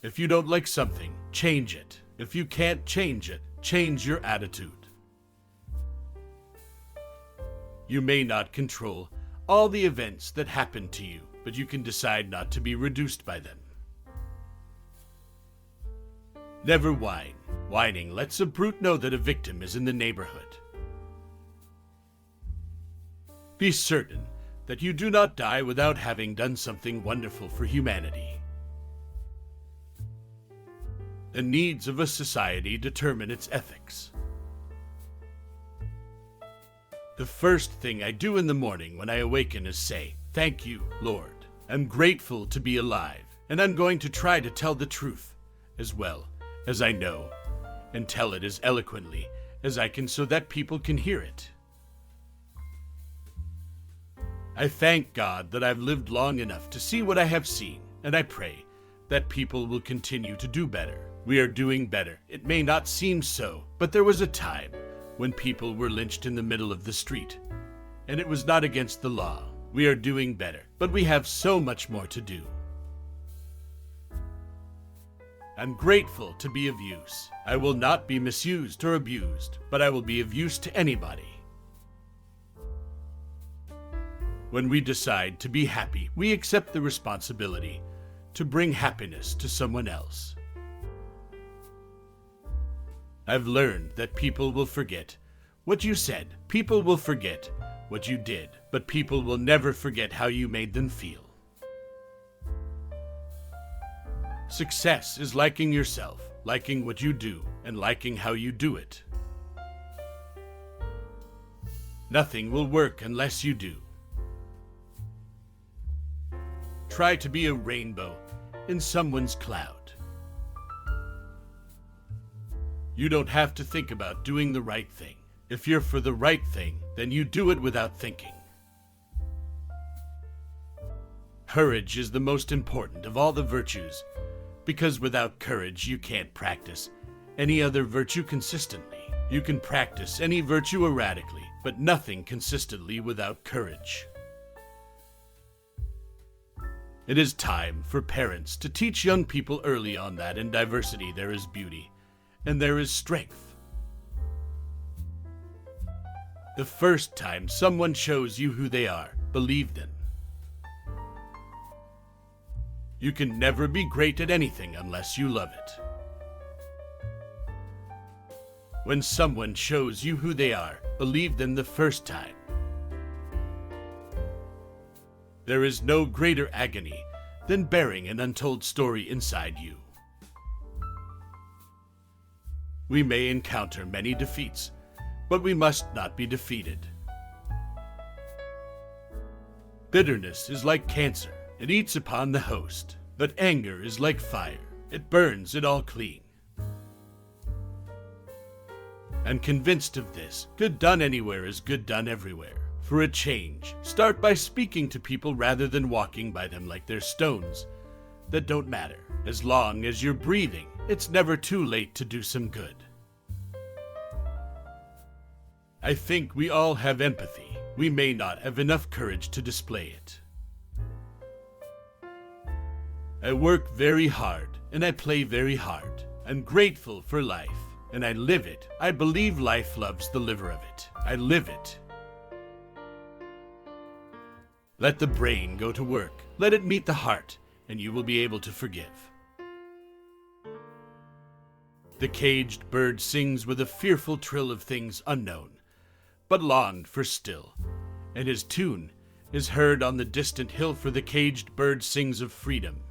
If you don't like something, change it. If you can't change it, change your attitude. You may not control all the events that happen to you, but you can decide not to be reduced by them. Never whine. Whining lets a brute know that a victim is in the neighborhood. Be certain that you do not die without having done something wonderful for humanity. The needs of a society determine its ethics. The first thing I do in the morning when I awaken is say, "Thank you, Lord. I'm grateful to be alive, and I'm going to try to tell the truth as well as I know, and tell it as eloquently as I can so that people can hear it." I thank God that I've lived long enough to see what I have seen, and I pray that people will continue to do better. We are doing better. It may not seem so, but there was a time when people were lynched in the middle of the street, and it was not against the law. We are doing better, but we have so much more to do. I'm grateful to be of use. I will not be misused or abused, but I will be of use to anybody. When we decide to be happy, we accept the responsibility to bring happiness to someone else. I've learned that people will forget what you said. People will forget what you did, but people will never forget how you made them feel. Success is liking yourself, liking what you do, and liking how you do it. Nothing will work unless you do. Try to be a rainbow in someone's cloud. You don't have to think about doing the right thing. If you're for the right thing, then you do it without thinking. Courage is the most important of all the virtues, because without courage you can't practice any other virtue consistently. You can practice any virtue erratically, but nothing consistently without courage. It is time for parents to teach young people early on that in diversity there is beauty, and there is strength. The first time someone shows you who they are, believe them. You can never be great at anything unless you love it. When someone shows you who they are, believe them the first time. There is no greater agony than bearing an untold story inside you. We may encounter many defeats, but we must not be defeated. Bitterness is like cancer. It eats upon the host. But anger is like fire. It burns it all clean. I'm convinced of this. Good done anywhere is good done everywhere. For a change, start by speaking to people rather than walking by them like they're stones that don't matter. As long as you're breathing, it's never too late to do some good. I think we all have empathy. We may not have enough courage to display it. I work very hard, and I play very hard. I'm grateful for life, and I live it. I believe life loves the liver of it. I live it. Let the brain go to work. Let it meet the heart, and you will be able to forgive. The caged bird sings with a fearful trill of things unknown, but longed for still, and his tune is heard on the distant hill, for the caged bird sings of freedom.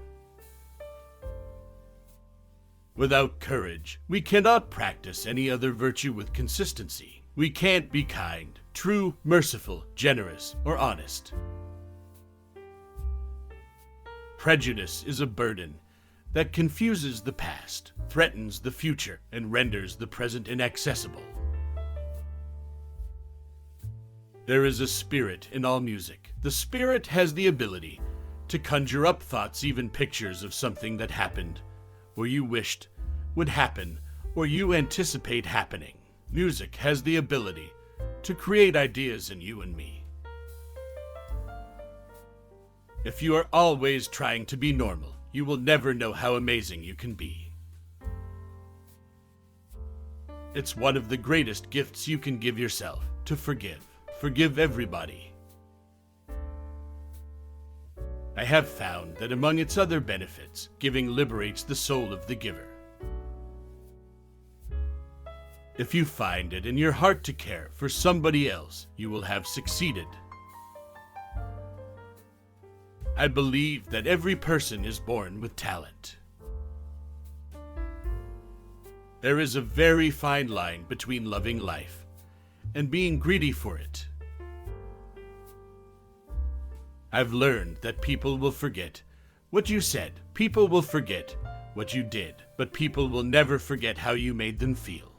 Without courage, we cannot practice any other virtue with consistency. We can't be kind, true, merciful, generous, or honest. Prejudice is a burden that confuses the past, threatens the future, and renders the present inaccessible. There is a spirit in all music. The spirit has the ability to conjure up thoughts, even pictures of something that happened, or you wished would happen, or you anticipate happening. Music has the ability to create ideas in you and me. If you are always trying to be normal, you will never know how amazing you can be. It's one of the greatest gifts you can give yourself, to forgive. Forgive everybody. I have found that among its other benefits, giving liberates the soul of the giver. If you find it in your heart to care for somebody else, you will have succeeded. I believe that every person is born with talent. There is a very fine line between loving life and being greedy for it. I've learned that people will forget what you said. People will forget what you did, but people will never forget how you made them feel.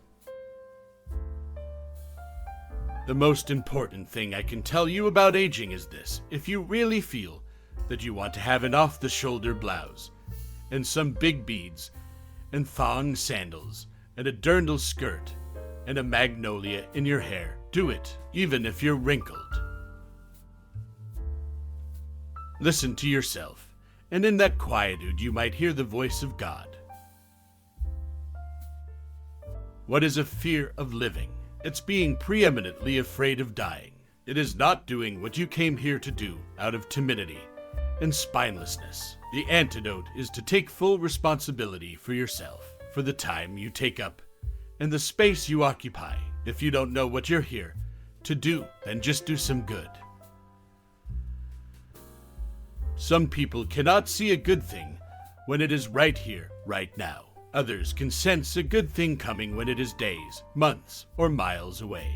The most important thing I can tell you about aging is this: if you really feel that you want to have an off-the-shoulder blouse, and some big beads, and thong sandals, and a dirndl skirt, and a magnolia in your hair, do it, even if you're wrinkled. Listen to yourself, and in that quietude you might hear the voice of God. What is a fear of living? It's being preeminently afraid of dying. It is not doing what you came here to do out of timidity and spinelessness. The antidote is to take full responsibility for yourself, for the time you take up, and the space you occupy. If you don't know what you're here to do, then just do some good. Some people cannot see a good thing when it is right here, right now. Others can sense a good thing coming when it is days, months, or miles away.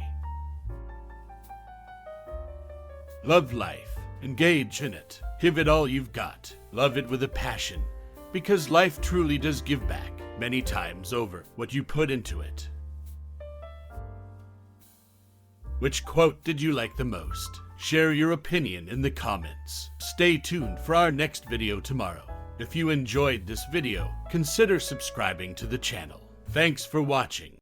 Love life. Engage in it. Give it all you've got. Love it with a passion, because life truly does give back many times over what you put into it. Which quote did you like the most? Share your opinion in the comments. Stay tuned for our next video tomorrow. If you enjoyed this video, consider subscribing to the channel. Thanks for watching.